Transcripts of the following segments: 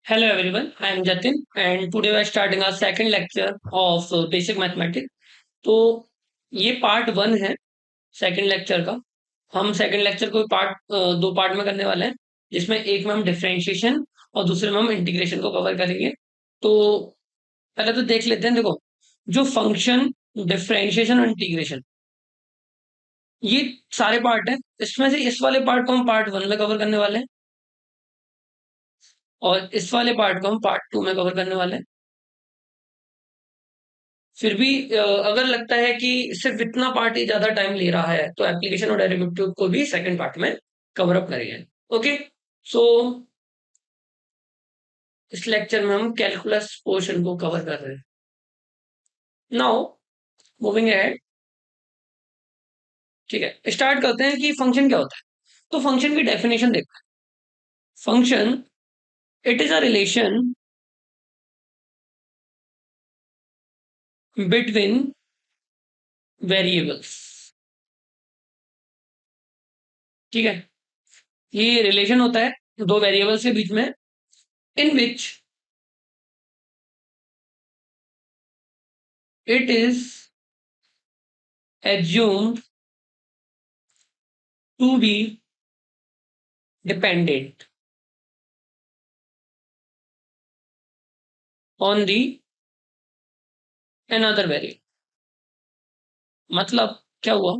Hello everyone, I am Jatin and today we are starting our second lecture of basic mathematics. तो ये part one है second lecture का। हम second lecture को दो part में करने वाले हैं, जिसमें एक में हम डिफरेंशिएशन और दूसरे में हम इंटीग्रेशन को कवर करेंगे। तो पहले तो देख लेते हैं। देखो, जो फंक्शन, डिफरेंशिएशन और इंटीग्रेशन, ये सारे पार्ट हैं। इसमें से इस वाले पार्ट को हम पार्ट वन में कवर करने वाले हैं और इस वाले पार्ट को हम पार्ट टू में कवर करने वाले हैं। फिर भी अगर लगता है कि सिर्फ इतना पार्ट ही ज्यादा टाइम ले रहा है तो एप्लीकेशन और डेरिवेटिव को भी सेकंड पार्ट में कवर अप करेंगे। ओके, सो इस लेक्चर में हम कैलकुलस पोर्शन को कवर कर रहे हैं। नाउ मूविंग अहेड, ठीक है, स्टार्ट करते हैं कि फंक्शन क्या होता है। तो फंक्शन की डेफिनेशन देखते हैं। Function, it is a relation between variables. ठीक है, ये रिलेशन होता है दो वेरिएबल्स के बीच में, इन विच it is assumed to be dependent on the another variable। मतलब क्या हुआ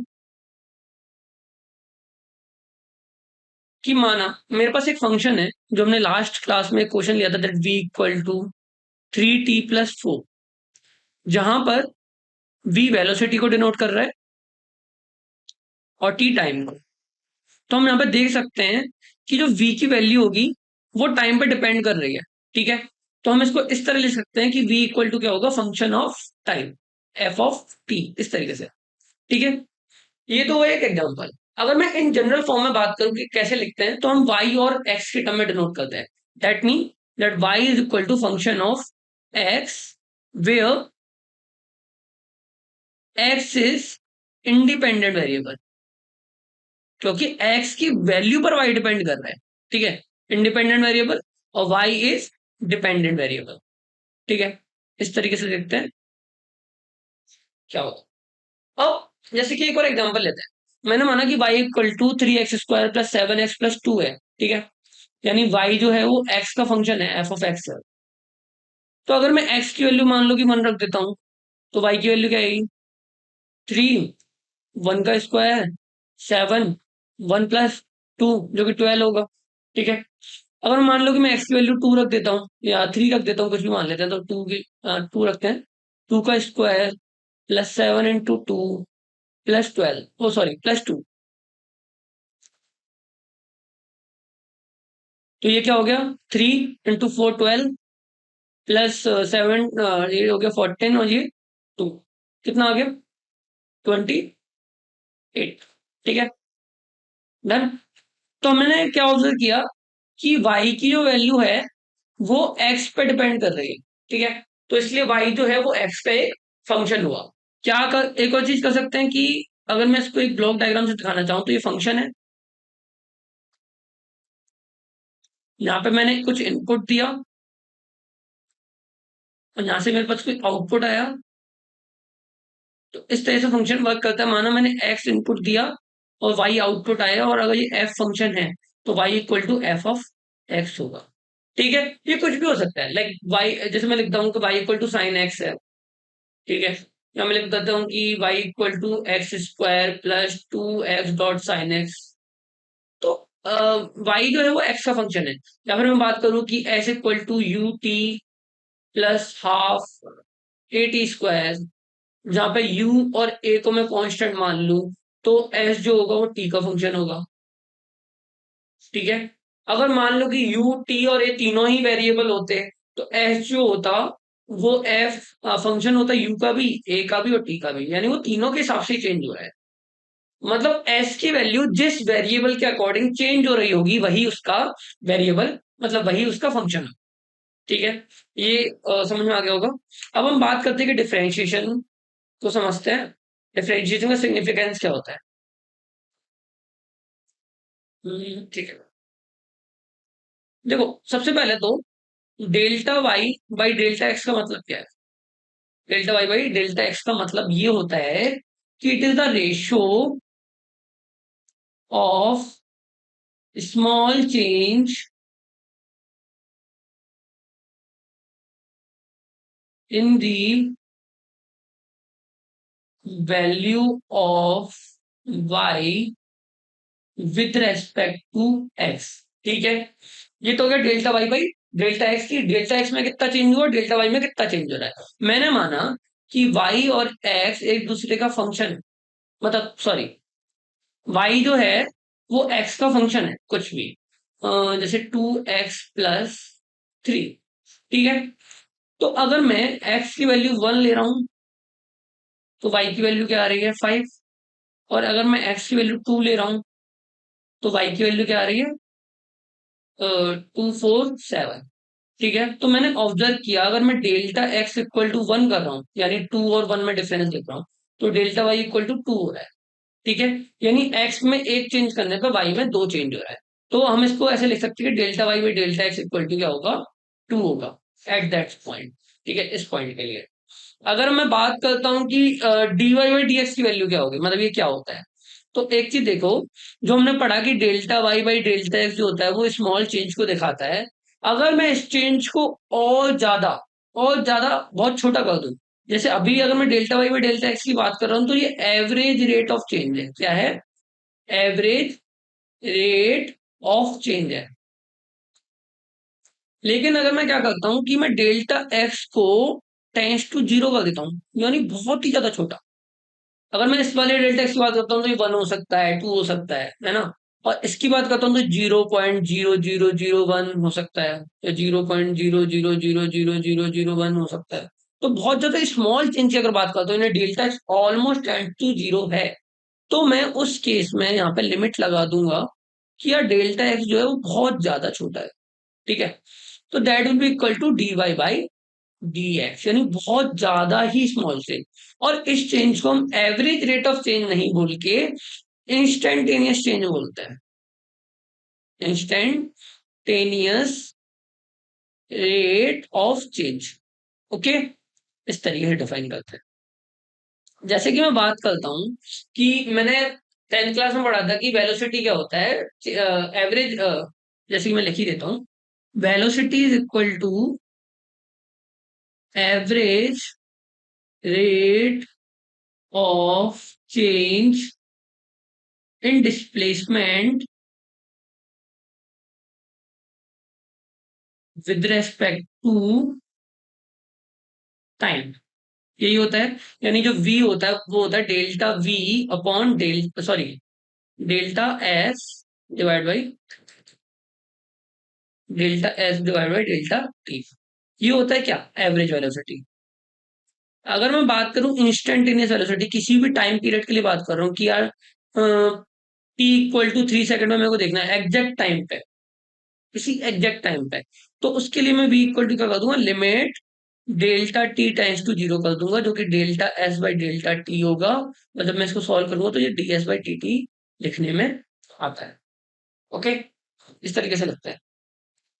कि माना मेरे पास एक फंक्शन है, जो हमने लास्ट क्लास में क्वेश्चन लिया था, that v equal to 3t+4, जहां पर v वेलोसिटी को डिनोट कर रहा है और t टाइम को। तो हम यहाँ पे देख सकते हैं कि जो v की वैल्यू होगी वो टाइम पे डिपेंड कर रही है। ठीक है, तो हम इसको इस तरह लिख सकते हैं कि v इक्वल टू क्या होगा, function of time, f of t, इस तरीके से। ठीक है, ये तो एक एग्जांपल। अगर मैं इन जनरल फॉर्म में बात करूं कि कैसे लिखते हैं, तो हम y और x के टर्म में डिनोट करते हैं। That mean that y is equal to function of x, where x is independent variable, क्योंकि x की वैल्यू पर y डिपेंड कर रहा है। ठीक है, इंडिपेंडेंट वेरिएबल और y इज डिपेंडेंट वेरिएबल। ठीक है, इस तरीके से देखते हैं क्या होता है। अब जैसे कि एक और एग्जांपल लेते हैं। मैंने माना कि y equal to 3x² plus 7x plus 2 है। ठीक है, यानी y जो है वो x का फंक्शन है, f ऑफ x है। तो अगर मैं x की वैल्यू मान लो कि 1 रख देता हूं, तो y की वैल्यू क्या आएगी? 3, 1 का स्क्वायर, 7, 1 प्लस 2 जो कि 12 होगा। ठीक है, अगर मान लो कि मैं x की वैल्यू 2 रख देता हूँ या 3 रख देता हूँ, कुछ भी मान लेते हैं, तो 2 रखते हैं। 2 का स्क्वायर प्लस 7 × 2 प्लस 12, ओ सॉरी प्लस 2, तो ये क्या हो गया? 3 × 4 12 प्लस 7, ये हो गया 14 और ये 2, कितना आ गया? 28। ठीक है, डन। तो मैंने क्या ऑब्जर्व किया कि y की जो वैल्यू है वो x पे डिपेंड कर रही है। ठीक है, तो इसलिए y जो है वो x का एक फंक्शन हुआ। एक और चीज कर सकते हैं कि अगर मैं इसको एक ब्लॉक डायग्राम से दिखाना चाहूँ, तो ये फंक्शन है, यहाँ पे मैंने कुछ इनपुट दिया और यहाँ से मेरे पास कोई आउटपुट आया। तो इस तरह से फंक्शन वर्क करता है। माना मैंने x इनपुट दिया और y आउटपुट आया, और अगर ये f फंक्शन है तो y equal to F of x होगा। ठीक है, ये कुछ भी हो सकता है, लाइक y, जैसे मैं लिखता हूँ कि y equal to sine x है। ठीक है, या मैं लिख देता हूँ कि y equal to x² plus 2x dot sine x। तो y जो है वो x का फंक्शन है। या फिर मैं बात करूँ कि s equal to ut plus half at², जहां पे u और a को मैं कांस्टेंट मान लूं, तो s जो होगा वो t का फंक्शन होगा। ठीक है, अगर मान लो कि u, t और a तीनों ही वेरिएबल होते, तो s जो होता वो f फंक्शन होता u का भी, a का भी और t का भी, यानी वो तीनों के हिसाब से चेंज हो रहा है। मतलब s की वैल्यू जिस वेरिएबल के अकॉर्डिंग चेंज हो रही होगी वही उसका वेरिएबल, मतलब वही उसका फंक्शन है। ठीक है, ये समझ में आ गया होगा। अब हम बात करते हैं कि डिफरेंशिएशन को समझते हैं। डिफरेंशिएशन का सिग्निफिकेंस क्या होता है? ठीक है, देखो सबसे पहले तो delta Y by delta X का मतलब क्या है? Delta Y by delta X का मतलब ये होता है कि it is the ratio of small change in the value of Y with respect to X. ठीक है, ये तो हो गया delta Y by delta X की। डेल्टा एक्स में कितना चेंज हुआ, डेल्टा वाई में कितना चेंज हो रहा है। मैंने माना कि वाई और एक्स एक दूसरे का फंक्शन है, मतलब सॉरी, वाई जो है वो एक्स का फंक्शन है कुछ भी, जैसे 2x+3। ठीक है, तो अगर मैं एक्स की वैल्यू 1 ले रहा हूं तो वाई की वैल्यू क्या आ रही है, 5। और अगर मैं एक्स की वैल्यू 2 ले रहा हूं तो वाई की वैल्यू क्या आ रही है, 2, 4, 7। ठीक है, तो मैंने ऑब्जर्व किया अगर मैं डेल्टा एक्स इक्वल टू 1 कर रहा हूँ, यानी 2 और 1 में डिफरेंस लिख रहा हूँ, तो डेल्टा वाई इक्वल टू 2 हो रहा है। ठीक है, यानी एक्स में एक चेंज करने पर वाई में दो चेंज हो रहा है। तो हम इसको ऐसे लिख सकते हैं कि delta Y by delta X equal to क्या होगा, 2 होगा एट दैट पॉइंट। ठीक है, इस पॉइंट के लिए अगर मैं बात करता हूँ कि D Y by D x की वैल्यू क्या होगी, मतलब ये क्या होता है, तो एक चीज देखो, जो हमने पढ़ा कि delta Y by delta X जो होता है वो स्मॉल चेंज को दिखाता है। अगर मैं इस चेंज को और ज्यादा बहुत छोटा कर दूं, जैसे अभी अगर मैं delta Y by delta X की बात कर रहा हूँ तो ये एवरेज रेट ऑफ चेंज है। क्या है, एवरेज रेट ऑफ चेंज है। लेकिन अगर मैं क्या करता हूं कि मैं डेल्टा एक्स को टेंस टू 0 कर देता हूँ, यानी बहुत ही ज्यादा छोटा। अगर मैं इस वाले डेल्टा एक्स की बात करता हूँ तो ये 1 हो सकता है, 2 हो सकता है ना। और इसकी बात करता हूँ तो 0.0001 हो सकता है, या 0.00000001 हो सकता है। तो बहुत ज्यादा स्मॉल चेंज की अगर बात करता हूँ, delta X almost tends to 0 है, तो मैं उस केस में यहाँ पे लिमिट लगा दूंगा कि यार डेल्टा एक्स जो है वो बहुत ज्यादा छोटा है। ठीक है, तो that will be equal to D Y by D X, यानी बहुत ज्यादा ही स्मॉल चेंज। और इस चेंज को हम एवरेज रेट ऑफ चेंज नहीं बोल के इंस्टेंटेनियस चेंज बोलते हैं। Instantaneous rate of change. Okay, इस तरीके से डिफाइन करते हैं। जैसे कि मैं बात करता हूं कि मैंने 10th क्लास में पढ़ा था कि वेलोसिटी क्या होता है, एवरेज, जैसे कि मैं लिख ही देता हूँ, velocity is equal to average rate of change in displacement with respect to time। यही होता है, यानी जो v होता है वो होता है delta v upon sorry delta s divide by delta t। ये होता है क्या, एवरेज वेलोसिटी। अगर मैं बात करूं इंस्टेंटेनियस वेलोसिटी, किसी भी टाइम पीरियड के लिए बात कर रहा हूँ कि यार t इक्वल टू 3 सेकंड में मेरे को देखना है एग्जैक्ट टाइम पे, किसी एग्जैक्ट टाइम पे, तो उसके लिए मैं v इक्वल टू क्या कर दूंगा, limit delta T tends to 0 कर दूंगा, जो कि delta S by delta T होगा। और जब मैं इसको सॉल्व करूंगा तो ये D S by T T लिखने में आता है। ओके, इस तरीके से लगता है।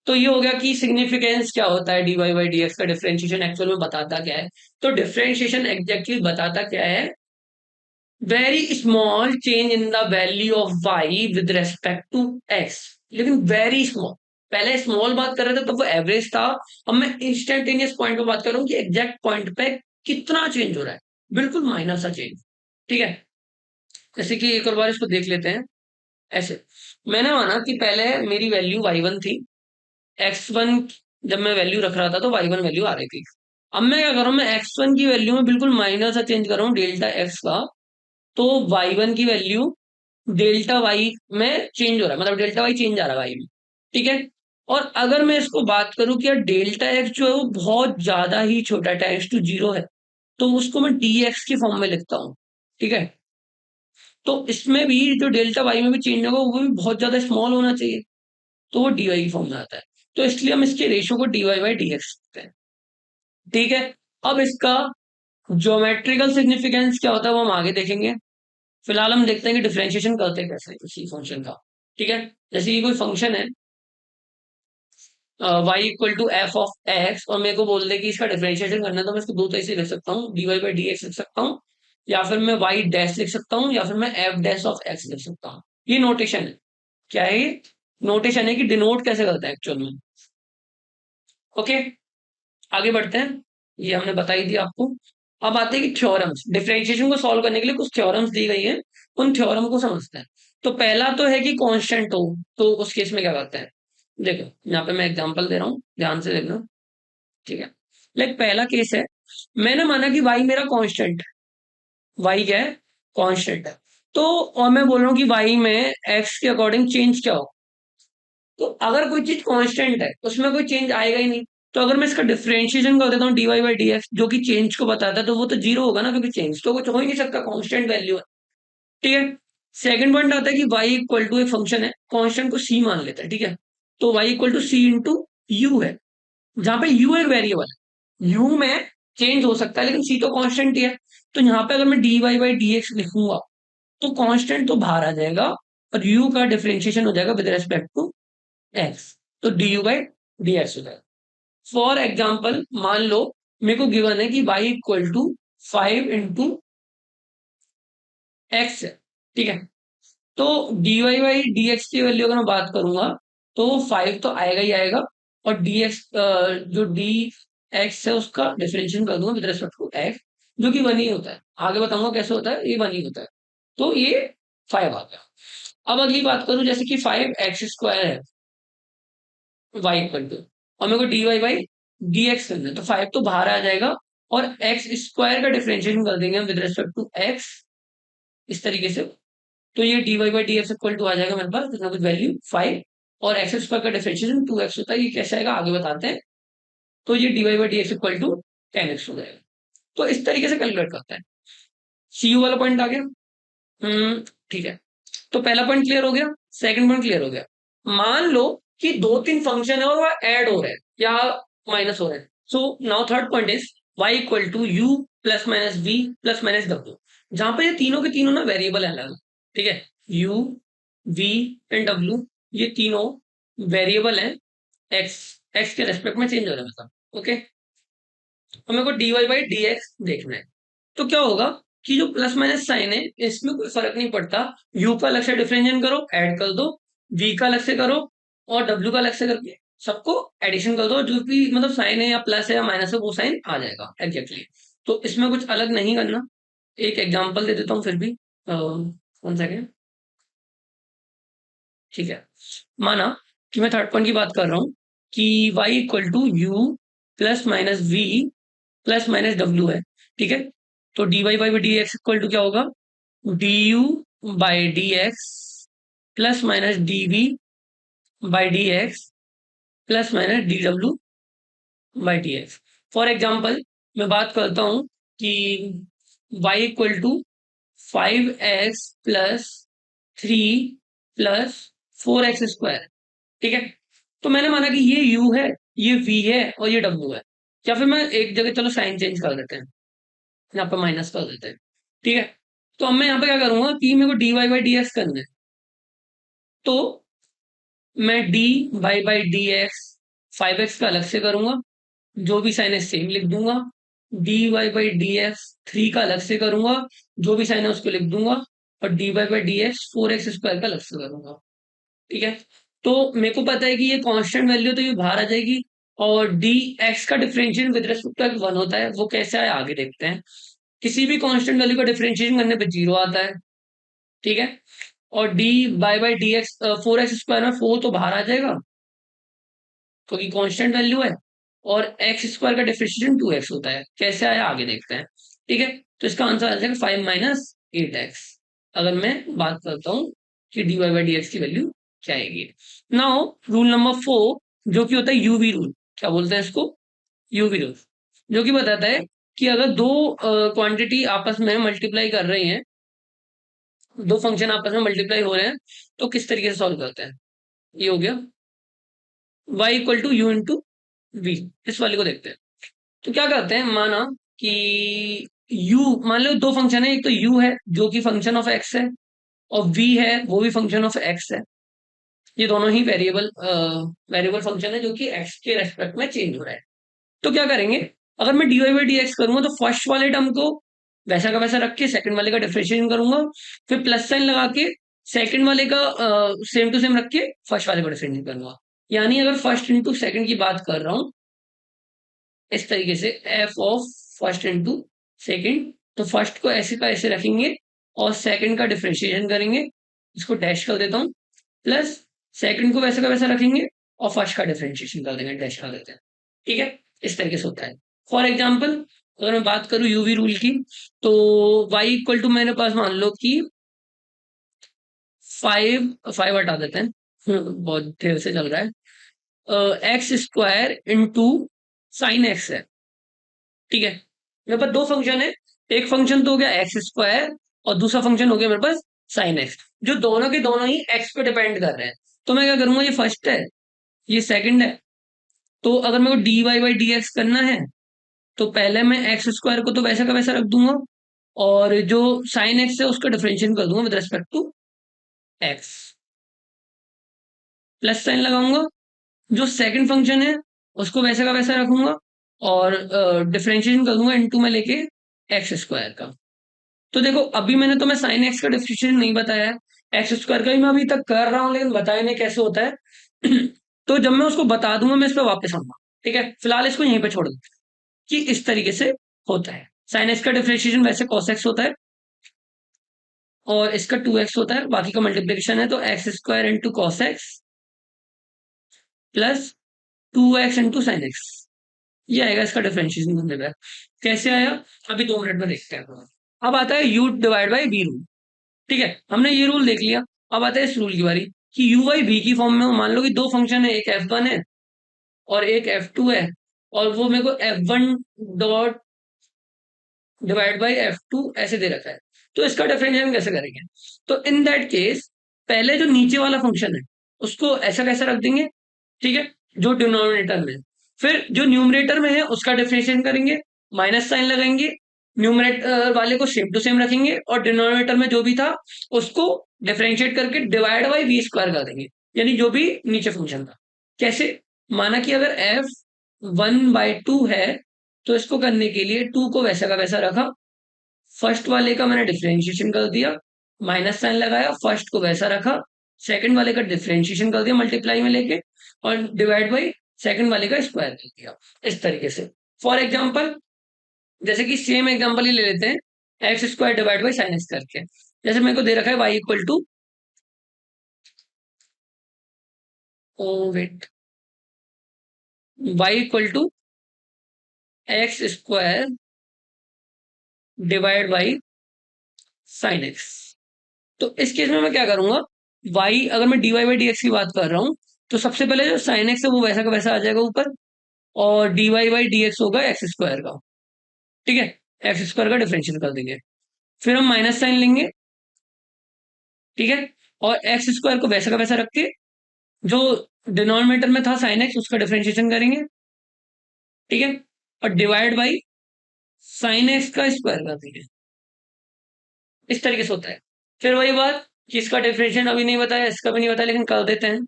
तो ये हो गया कि सिग्निफिकेंस क्या होता है D Y by D x का, डिफरेंशिएशन एक्चुअल में बताता क्या है। तो डिफरेंशिएशन एग्जैक्टली बताता क्या है, very small change in the value of Y with respect to X. लेकिन वेरी स्मॉल, पहले स्मॉल बात कर रहे थे तो वो एवरेज था, अब मैं इंस्टेंटेनियस पॉइंट पे बात कर रहा हूँ कि एग्जैक्ट पॉइंट पे कितना चेंज हो रहा है, बिल्कुल माइनर सा चेंज। ठीक है, जैसे कि एक और बार इसको देख लेते हैं। ऐसे मैंने माना कि पहले मेरी वैल्यू y1 थी, x1 जब मैं वैल्यू रख रहा था तो y1 वैल्यू आ रही थी। अब मैं क्या कर रहा हूँ, मैं x1 की वैल्यू में बिल्कुल माइनर सा चेंज कर रहा हूँ डेल्टा x का, तो y1 की वैल्यू डेल्टा वाई में चेंज हो रहा है, मतलब डेल्टा वाई चेंज आ रहा है वाई में। ठीक है, और अगर मैं इसको बात करूं कि यार डेल्टा एक्स जो है वो बहुत ज्यादा ही छोटा है, टाइम्स टू 0 है, तो उसको मैं डी एक्स की फॉर्म में लिखता हूँ। ठीक है, तो इसमें भी जो डेल्टा वाई में भी चेंज होगा वो भी बहुत ज्यादा स्मॉल होना चाहिए, तो वो डी वाई की फॉर्म में आता है। तो इसलिए हम इसके रेशियो को D Y by D X कहते हैं। ठीक है, अब इसका ज्योमेट्रिकल सिग्निफिकेंस क्या होता है वो हम आगे देखेंगे। फिलहाल हम देखते हैं कि डिफरेंशिएशन करते हैं कैसे किसी फंक्शन का। ठीक है, जैसे ये कोई फंक्शन है, y equal to F of X और मेरे को बोल दे कि इसका डिफरेंशिएशन करना है, तो मैं इसको दो तरह से लिख सकता हूँ, dy बाई डी एक्स लिख सकता हूँ, या फिर मैं y डैश लिख सकता हूँ, या फिर मैं f डैश ऑफ x लिख सकता हूँ। ये नोटेशन है। क्या है ये? नोटेशन है कि डिनोट कैसे करता है एक्चुअल में। ओके, आगे बढ़ते हैं। ये हमने बता ही दिया आपको। अब आते हैं कि थ्योरम्स, डिफरेंशिएशन को सॉल्व करने के लिए कुछ थ्योरम्स दी गई है, उन थ्योरम को समझते हैं। तो पहला तो है कि कांस्टेंट हो, तो उस केस में क्या करते हैं, देखो यहाँ पे मैं एग्जांपल दे रहा हूँ, ध्यान से देखना। ठीक है, लाइक पहला केस है, मैंने माना कि y मेरा कांस्टेंट, y क्या है, कांस्टेंट है। तो और मैं बोल रहा हूँ कि y में x के अकॉर्डिंग चेंज क्या हो। तो अगर कोई चीज कांस्टेंट है उसमें कोई चेंज आएगा ही नहीं। तो अगर मैं इसका डिफरेंशिएशन कर देता हूँ dy बाई डी एक्स, जो कि चेंज को बताता है, तो वो तो जीरो होगा ना, क्योंकि चेंज तो कुछ हो ही नहीं सकता, कांस्टेंट वैल्यू है। ठीक है, सेकंड पॉइंट आता है कि y इक्वल टू एक फंक्शन है, कांस्टेंट को c मान लेते हैं। ठीक है, तो y equal to c into u है, जहां पे u एक वेरिएबल है, u में चेंज हो सकता है लेकिन c तो कांस्टेंट ही है। तो यहाँ पे अगर मैं dy बाई डी एक्स लिखूंगा तो कांस्टेंट तो बाहर आ जाएगा और u का डिफरेंशिएशन हो जाएगा विद रेस्पेक्ट टू x, तो D u by D x हो जाएगा। फॉर एग्जाम्पल मान लो मेरे को गिवन है कि y equal to 5 into x है। ठीक है, तो dy बाई डी एक्स की वैल्यू अगर मैं बात करूंगा तो 5 तो आएगा ही आएगा, और dx जो डी एक्स है उसका डिफरेंशिएशन कर दूंगा विद रेस्पेक्ट टू एक्स, जो कि 1 ही होता है। आगे बताऊंगा कैसे होता है, ये 1 ही होता है। तो ये 5 आ गया। अब अगली बात करूं, जैसे कि 5 x स्क्वायर है y इक्वल टू, और मेरे को D Y by D x करना है, तो 5 तो बाहर आ जाएगा और एक्स स्क्वायर का डिफरेंशिएशन कर देंगे विद रेस्पेक्ट टू एक्स, इस तरीके से। तो ये d Y by D x equal to आ जाएगा मेरे पास कुछ वैल्यू 5, और एक्स स्क्वायर का डिफरेंशिएशन 2x होता है। ये कैसे आएगा आगे बताते हैं। तो ये d Y by D x equal to 10x हो जाएगा। तो इस तरीके से कैलकुलेट करते हैं। सी यू वाला पॉइंट आ गया। ठीक है, तो पहला पॉइंट क्लियर हो गया, सेकंड पॉइंट क्लियर हो गया। मान लो कि दो तीन फंक्शन है और वह ऐड हो रहे हैं या माइनस हो रहे हैं। So now third point is y equal to u plus minus v plus minus डब्ल्यू, जहां पे ये तीनों के तीनों ना वेरिएबल है अलग। ठीक है, u v एंड w, ये तीनों वेरिएबल हैं, x x के रेस्पेक्ट में चेंज हो रहे हैं मतलब। ओके, तो मेरे को dy बाई डी एक्स देखना है। तो क्या होगा कि जो प्लस माइनस साइन है इसमें कोई फर्क नहीं पड़ता, u का अलग से डिफरेंशिएशन करो, ऐड कर दो, v का अलग से करो, और w का अलग से करके सबको एडिशन कर दो, जो भी मतलब साइन है या प्लस है या माइनस है वो साइन आ जाएगा एग्जैक्टली। तो इसमें कुछ अलग नहीं करना। एक एग्जांपल दे देता हूँ फिर भी, वन सेकेंड। ठीक है, माना कि मैं थर्ड पॉइंट की बात कर रहा हूँ कि y equal to u plus minus v plus minus डब्ल्यू है। ठीक है, तो d Y by D x equal to क्या होगा, d u by D x plus minus d v by D x plus minus d डब्ल्यू by D x. For example मैं बात करता हूँ कि y equal to 5x plus 3 plus 4x square. ठीक है, तो मैंने माना कि ये u है, ये v है और ये w है। या फिर मैं एक जगह चलो साइन चेंज कर देते हैं, यहाँ पे माइनस कर देते हैं। ठीक है, तो अब मैं यहाँ पे क्या करूंगा कि मेरे को D Y by D x करना है, तो मैं d Y by D x 5x का अलग से करूंगा, जो भी साइन है सेम लिख दूंगा। D Y by D x 3 का अलग से करूंगा, जो भी साइन है उसको लिख दूंगा। और d Y by D x 4x square का अलग से करूंगा। ठीक है, तो मेरे को पता है कि ये कांस्टेंट वैल्यू तो ये बाहर आ जाएगी, और डी एक्स का डिफरेंशिएशन विद रिस्पेक्ट टू 1 होता है, वो कैसे आए आगे देखते हैं। किसी भी कांस्टेंट वैल्यू का डिफरेंशिएशन करने पे 0 आता है। ठीक है, और D by D x 4x square में 4 तो बाहर आ जाएगा क्योंकि कांस्टेंट वैल्यू है, और एक्स स्क्वायर का डिफरेंशिएशन 2x होता है। कैसे आया आगे देखते हैं। ठीक है, तो इसका आंसर आ जाएगा 5 - 8x, अगर मैं बात करता हूँ कि D Y by D x की वैल्यू क्या आएगी। नाउ रूल नंबर 4, जो कि होता है यूवी रूल। क्या बोलते हैं इसको, यूवी रूल, जो कि बताता है कि अगर दो क्वांटिटी आपस में मल्टीप्लाई कर रही हैं, दो फंक्शन आपस में मल्टीप्लाई हो रहे हैं, तो किस तरीके से सॉल्व करते हैं। ये हो गया y equal to u into v, इस वाले को देखते हैं। तो क्या करते हैं, माना कि u, मान लो दो फंक्शन है, एक तो u है जो कि फंक्शन ऑफ x है, और v है वो भी फंक्शन ऑफ x है। ये दोनों ही वेरिएबल फंक्शन है जो कि एक्स के रेस्पेक्ट में चेंज हो रहा है। तो क्या करेंगे, अगर मैं dy बाई डी एक्स करूंगा तो फर्स्ट वाले टर्म को वैसा का वैसा रख के सेकंड वाले का डिफरेंशिएशन करूंगा, फिर प्लस साइन लगा के सेकंड वाले का सेम टू सेम रख के फर्स्ट वाले को डिफरेंशिएट करूंगा। यानी अगर फर्स्ट इंटू सेकंड की बात कर रहा हूं इस तरीके से, F of first into second, तो फर्स्ट को ऐसे का ऐसे रखेंगे और सेकंड का डिफरेंशिएशन करेंगे, इसको डैश कर देता हूं, प्लस सेकंड को वैसे का वैसा रखेंगे और फर्स्ट का डिफरेंशिएशन कर देंगे, डैश कर देते हैं। ठीक है, इस तरीके से होता है। फॉर एग्जाम्पल अगर मैं बात करूं यूवी रूल की, तो y इक्वल टू मेरे पास मान लो कि 5 हटा देते हैं, बहुत देर से चल रहा है, x square into sine x है। ठीक है, मेरे पास दो फंक्शन है, एक फंक्शन तो हो गया एक्स स्क्वायर और दूसरा फंक्शन हो गया मेरे पास साइन एक्स, जो दोनों के दोनों ही एक्स पे डिपेंड कर रहे हैं। तो मैं क्या करूंगा, ये फर्स्ट है ये सेकंड है, तो अगर मेरे को D Y by D x करना है तो पहले मैं एक्स स्क्वायर को तो वैसा का वैसा रख दूंगा और जो साइन एक्स है उसका डिफरेंशिएशन कर दूंगा with respect to x, plus sign लगाऊंगा, जो सेकंड फंक्शन है उसको वैसा का वैसा रखूंगा और डिफरेंशिएशन कर दूंगा इनटू में लेके एक्स स्क्वायर का। तो देखो अभी मैंने तुम्हें साइन एक्स का डिफरेंशिएशन नहीं बताया है, एक्स स्क्वायर का ही मैं अभी तक कर रहा हूँ लेकिन बताया नहीं कैसे होता है। तो जब मैं उसको बता दूंगा मैं इस पर वापस आऊंगा। ठीक है, फिलहाल इसको यहीं पे छोड़ दो कि इस तरीके से होता है। साइन एक्स का डिफरेंशिएशन वैसे कॉस एक्स होता है और इसका 2x होता है, बाकी का मल्टीप्लीकेशन है, तो x square into cos x plus 2x into sine x, ये आएगा इसका डिफरेंशिएशन करने पे। कैसे आया अभी 2 मिनट में देखते हैं। अब आता है u divide by v rule. ठीक है, हमने ये रूल देख लिया, अब आता है इस रूल की बारी कि u बाई v की फॉर्म में हो। मान लो कि दो फंक्शन है, एक f1 है और एक f2 है, और वो मेरे को f1 dot divide by f2 ऐसे दे रखा है, तो इसका डिफरेंशिएशन कैसे करेंगे। तो इन दैट केस पहले जो नीचे वाला फंक्शन है उसको ऐसा कैसा रख देंगे, ठीक है, जो डिनोमिनेटर में, फिर जो न्यूमरेटर में है उसका डिफरेंशिएशन करेंगे, माइनस साइन लगाएंगे, न्यूमरेटर वाले को सेम टू सेम रखेंगे और डिनोमिनेटर में जो भी था उसको डिफरेंशिएट करके डिवाइड बाई वी स्क्वायर कर देंगे, यानी जो भी नीचे फंक्शन था। कैसे, माना कि अगर एफ 1/2 है तो इसको करने के लिए 2 को वैसा का वैसा रखा, फर्स्ट वाले का मैंने डिफरेंशिएशन कर दिया, माइनस साइन लगाया, फर्स्ट को वैसा रखा, सेकंड वाले का डिफरेंशिएशन कर दिया मल्टीप्लाई में लेके और डिवाइड बाई सेकंड वाले का स्क्वायर कर दिया, इस तरीके से। फॉर एग्जांपल जैसे कि सेम एग्जांपल ही ले लेते हैं, x square divide by sine x करके, जैसे मेरे को दे रखा है y equal to, oh wait, y equal to x square divide by sine x. तो इस केस में मैं क्या करूंगा, y अगर मैं dy बाई डी एक्स की बात कर रहा हूं तो सबसे पहले जो साइन एक्स है वो वैसा का वैसा आ जाएगा ऊपर, और dy बाई डी एक्स होगा एक्स स्क्वायर का। ठीक है, एक्स स्क्वायर का डिफरेंशियल कर देंगे, फिर हम माइनस साइन लेंगे। ठीक है, और एक्स स्क्वायर को वैसा का वैसा रख के जो डिनोमिनेटर में था साइन एक्स उसका डिफरेंशिएशन करेंगे। ठीक है, और डिवाइड बाई साइन एक्स का स्क्वायर कर देंगे, इस तरीके से होता है। फिर वही बात कि इसका डिफरेंशिएशन अभी नहीं बताया, इसका भी नहीं बताया, लेकिन कर देते हैं।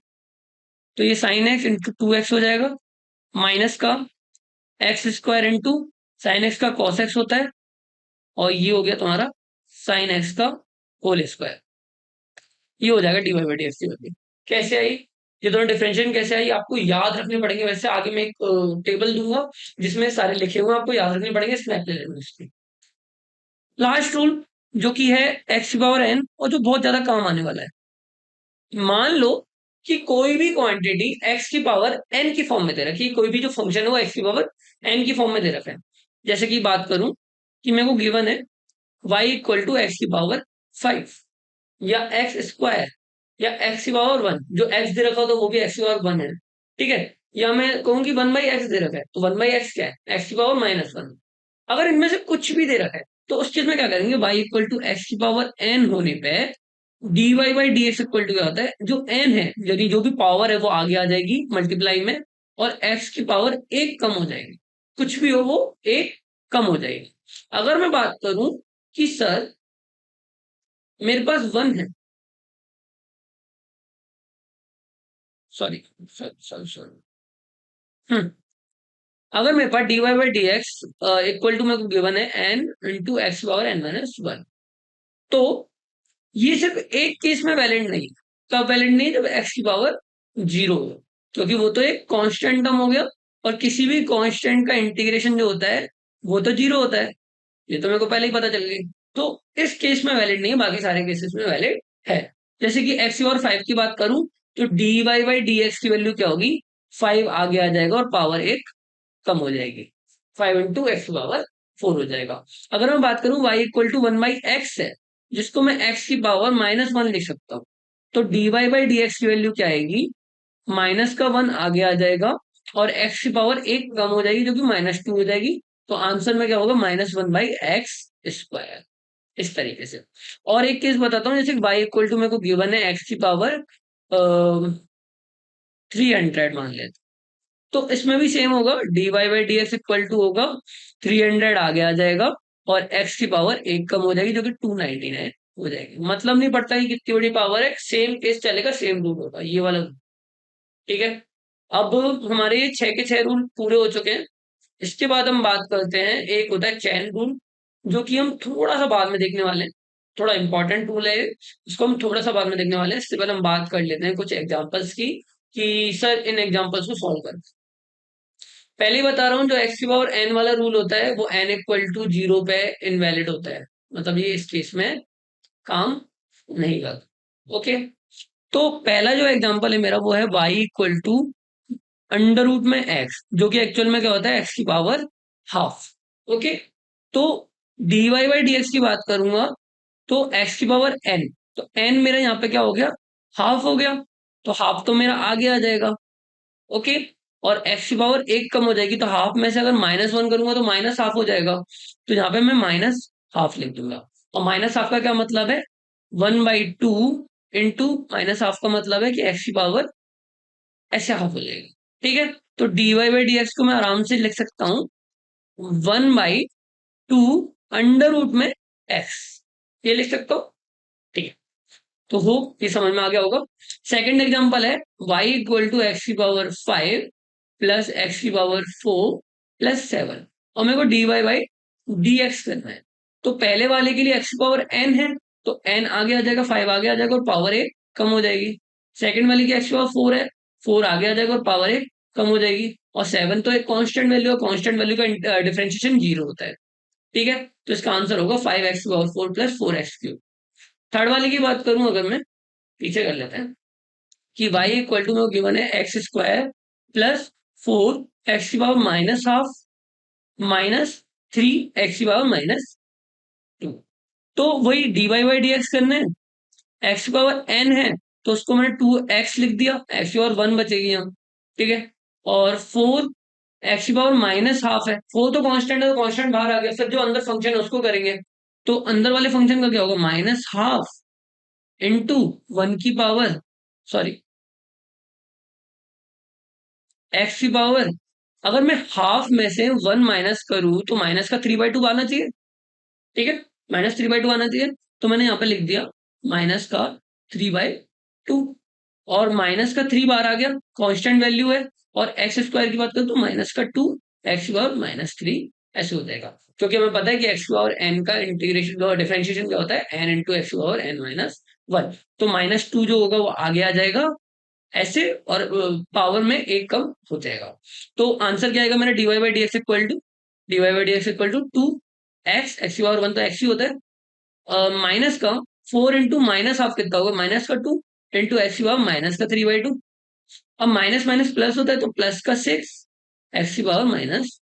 तो ये साइन एक्स इंटू 2x हो जाएगा, माइनस का x square into sine x का कॉस एक्स होता है, और ये हो गया तुम्हारा साइन एक्स का होल स्क्वायर, ये हो जाएगा d Y by D x की वैल्यू। कैसे आई, ये दोनों डिफरेंशिएशन कैसे आई आपको याद रखने पड़ेंगे, वैसे आगे मैं एक टेबल दूंगा जिसमें सारे लिखे हुए हैं, आपको याद रखने पड़ेंगे, स्नैप ले लेना इसकी। लास्ट रूल जो कि है एक्स की पावर एन, और जो बहुत ज्यादा काम आने वाला है। मान लो कि कोई भी क्वांटिटी एक्स की पावर एन की फॉर्म में दे रखी है, कोई भी जो फंक्शन है वो एक्स की पावर एन की फॉर्म में दे रखा है। जैसे कि बात करूं कि मेरे को गिवन है y इक्वल टू एक्स की पावर 5 या एक्स स्क्वायर या एक्स की पावर 1, जो एक्स दे रखा हो तो वो भी एक्स की पावर 1 है। ठीक है, या मैं कहूँ कि 1/x दे रखा है, तो 1/x क्या है, एक्स की पावर -1। अगर इनमें से कुछ भी दे रखा है तो उस केस में क्या करेंगे, y इक्वल टू एक्स की पावर n होने पे dy by D x equal to क्या होता है, जो n है यदि जो भी पावर है वो आगे आ जाएगी मल्टीप्लाई में, और x की पावर एक कम हो जाएगी, कुछ भी हो वो एक कम हो जाएगी। अगर मैं बात करूं कि सर मेरे पास 1 है, सॉरी सॉरी सॉरी। हम्म अगर मेरे पास dy by D x equal to मेरे को गिवन है n into x power n minus one, तो ये सिर्फ एक केस में वैलिड नहीं। कब वैलिड नहीं? जब एक्स की पावर जीरो हो, क्योंकि वो तो एक कांस्टेंट टर्म हो गया, और किसी भी कांस्टेंट का इंटीग्रेशन जो होता है वो तो जीरो होता है, ये तो मेरे को पहले ही पता चल गई। तो इस केस में वैलिड नहीं है, बाकी सारे केसेस में वैलिड है। जैसे कि एक्स और फाइव की बात करूं, तो d Y by D x की वैल्यू क्या होगी? फाइव आगे आ जाएगा और पावर एक कम हो जाएगी, five into x power four हो जाएगा। अगर मैं बात करूं y equal to one by x है, जिसको मैं एक्स की पावर माइनस वन लिख सकता हूँ, तो d Y by D x की वैल्यू क्या आएगी? माइनस का वन आगे आ जाएगा और एक्स की पावर एक कम हो जाएगी, जो कि माइनस टू हो जाएगी। तो आंसर में क्या होगा? Minus one by x square. इस तरीके से। और एक केस बताता हूँ, जैसे वाई इक्वल टू मेरे को गिवन है एक्स की पावर 300 मान लेते, तो इसमें भी सेम होगा, d Y by D x equal to होगा 300 आगे आ जाएगा और एक्स की पावर एक कम हो जाएगी, जो कि 299 हो जाएगी। मतलब नहीं पड़ता कि कितनी बड़ी पावर है, सेम केस चलेगा, सेम रूल होगा ये वाला। ठीक है, अब हमारे ये 6 के 6 रूल पूरे हो चुके हैं। इसके बाद हम बात करते हैं, एक होता है चैन रूल, जो कि हम थोड़ा सा बाद में देखने वाले हैं। थोड़ा इंपॉर्टेंट रूल है, इसको हम थोड़ा सा बाद में देखने वाले हैं। इससे पहले हम बात कर लेते हैं कुछ एग्जांपल्स की, कि सर इन एग्जांपल्स को सॉल्व कर। पहले ही बता रहा हूँ, जो एक्स की पावर एन वाला रूल होता है वो एन इक्वल टू जीरो पे इनवैलिड होता है, मतलब ये इस केस में काम नहीं करता। ओके, तो पहला जो एग्जांपल है मेरा वो है y equal to under root में एक्स, जो कि एक्चुअल में क्या होता है? एक्स की पावर हाफ। ओके, तो d Y by D x की बात करूंगा, तो एक्स की पावर एन, तो एन मेरा यहाँ पे क्या हो गया? हाफ हो गया, तो हाफ तो मेरा आगे आ जाएगा। ओके, और एक्स की पावर एक कम हो जाएगी, तो हाफ में से अगर माइनस वन करूंगा तो माइनस हाफ हो जाएगा, तो यहाँ पे मैं माइनस हाफ लिख दूंगा। और माइनस हाफ का क्या मतलब है? One by two into minus half का मतलब है कि एक्स की पावर ऐसे हाफ हो जाएगी। ठीक है, तो d Y by D x को मैं आराम से लिख सकता हूँ one by two under root में एक्स, ये लिख सकता हूँ। ठीक है, तो हो ये समझ में आ गया होगा। सेकंड एग्जांपल है y इक्वल टू एक्स की पावर फाइव प्लस एक्स की पावर फोर प्लस सेवन, और मेरे को D Y by D x करना है। तो पहले वाले के लिए एक्स की पावर n है, तो n आगे आ जाएगा, फाइव आगे आ जाएगा और पावर एक कम हो जाएगी। सेकंड वाले की एक्स की पावर फोर है, फोर आगे आ जाएगा और पावर एक कम हो जाएगी। और सेवन तो एक कांस्टेंट वैल्यू है, कांस्टेंट वैल्यू का डिफरेंशिएशन जीरो होता है। ठीक है, तो इसका आंसर होगा फाइव एक्स की power four plus four x cube. Third वाले की बात करूं अगर मैं, पीछे कर लेते हैं, कि y इक्वल टू में गिवन है x square plus four x की power minus half minus three x की पावर माइनस टू। तो वही d Y by D x करना है, एक्स की पावर एन है, तो उसको मैंने टू एक्स लिख दिया, एक्स की पावर वन बचेगी यहाँ। ठीक है, और फोर एक्स की पावर माइनस हाफ है, फोर तो कांस्टेंट है तो कांस्टेंट बाहर आ गया, फिर जो अंदर फंक्शन है उसको करेंगे। तो अंदर वाले फंक्शन का क्या होगा? माइनस हाफ इंटू वन की पावर, सॉरी एक्स की पावर, अगर मैं हाफ में से वन माइनस करूं तो माइनस का थ्री बाई टू आना चाहिए। ठीक है, माइनस थ्री बाई टू आना चाहिए, तो मैंने यहाँ पे लिख दिया माइनस का थ्री बाई टू, और माइनस का थ्री बार आ गया, कांस्टेंट वैल्यू है। और एक्स स्क्वायर की बात करूं तो माइनस का टू एक्स की पावर माइनस थ्री, ऐसे हो जाएगा। क्योंकि हमें पता है कि एक्स की पावर एन का इंटीग्रेशन और डिफरेंशिएशन क्या होता है? एन इंटू एक्स की पावर एन माइनस वन। तो माइनस टू जो होगा वो आगे आ जाएगा ऐसे, और पावर में एक कम हो जाएगा। तो आंसर क्या आएगा मेरा? D y by D x equal to d y by D x equal to two x, x की पावर वन तो एक्स ही होता है, माइनस का फोर इंटू माइनस हाफ कितना होगा? माइनस का टू इंटू एक्स की पावर माइनस का थ्री बाई टू। अब माइनस माइनस प्लस होता है, तो प्लस का सिक्स एक्स की पावर माइनस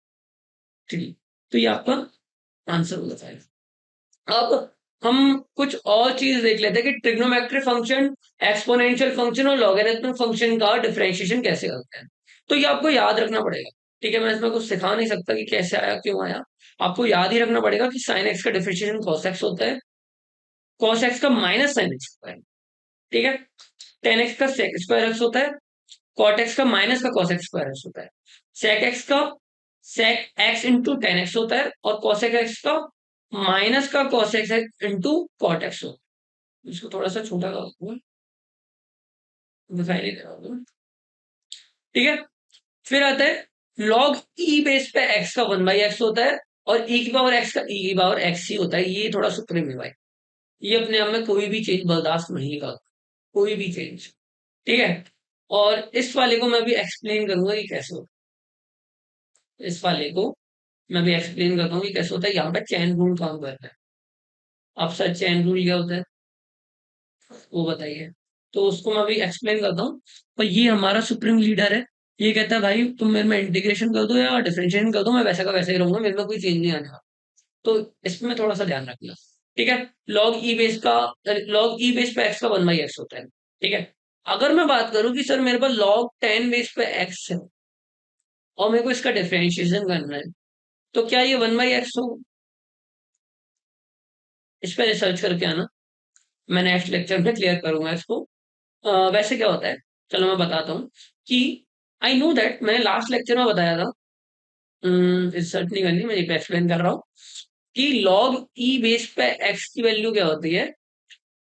थ्री। तो ये आपका आंसर हो जाता है। अब हम कुछ और चीज देख लेते हैं कि ट्रिग्नोमेट्रिक फंक्शन, एक्सपोनेंशियल फंक्शन और लॉगरिथमिक फंक्शन का डिफरेंशिएशन कैसे करते हैं। तो ये आपको याद रखना पड़ेगा। ठीक है, मैं इसमें कुछ सिखा नहीं सकता कि कैसे आया क्यों आया, आपको याद ही रखना पड़ेगा कि साइन एक्स का डिफरेंशिएशन कॉस एक्स होता है, कॉस एक्स का माइनस साइन एक्स होता है। ठीक है, टेन एक्स का सेक स्क्वायर एक्स होता है, कॉट एक्स का माइनस का कॉस एक्स स्क्वायर एक्स होता है, सेक एक्स का sec x into tan x होता है, और कॉसेक एक्स का माइनस का cos x into cot x होता है। इसको थोड़ा सा छोटा कर दूंगा, दिखाई नहीं दे रहा होगा। ठीक है। फिर आता है log e बेस पे x का 1/x होता है, और e की पावर x का e की पावर x ही होता है। ये थोड़ा सुप्रीम है भाई, ये अपने आप में कोई भी चेंज बर्दाश्त नहीं करता, कोई भी चेंज। ठीक है। और इस वाले को मैं भी एक्सप्लेन करूंगा कि कैसे होता है। इस वाले को मैं भी एक्सप्लेन करता हूँ कि कैसे होता है। यहाँ पे चैन रूल काम करता है। आप सर चैन रूल क्या होता है वो बताइए। तो उसको मैं भी एक्सप्लेन करता हूँ। और ये हमारा सुप्रीम लीडर है। ये कहता है भाई तुम मेरे में इंटीग्रेशन कर दो या डिफरेंशिएशन कर दो, मैं वैसा का वैसा ही रहूंगा, मेरे में कोई चेंज नहीं आने वाला। तो इसमें थोड़ा सा ध्यान रखना। ठीक है। लॉग ई बेस पे एक्स का 1/x होता है। ठीक है। अगर मैं बात करूं कि सर मेरे पास log 10 बेस पे x है और मेरे को इसका डिफरेंशिएशन करना है, तो क्या ये 1/x हो? इस पर रिसर्च करके आना, मैं नेक्स्ट लेक्चर में क्लियर करूंगा इसको। वैसे क्या होता है, चलो मैं बताता हूँ कि आई नो दैट मैंने लास्ट लेक्चर में बताया था। रिसर्च नहीं करनी, मैं ये एक्सप्लेन कर रहा हूँ कि log ई बेस पे x की वैल्यू क्या होती है,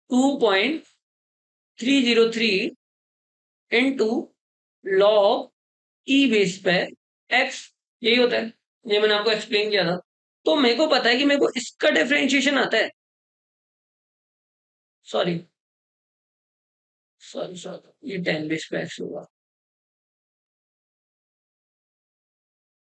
2.303 इंटू log ई बेस पे x, यही होता है। ये मैंने आपको एक्सप्लेन किया था। तो मेरे को पता है कि मेरे को इसका डिफरेंशिएशन आता है। सॉरी सॉरी सॉरी, ये 10 बेस पे x होगा।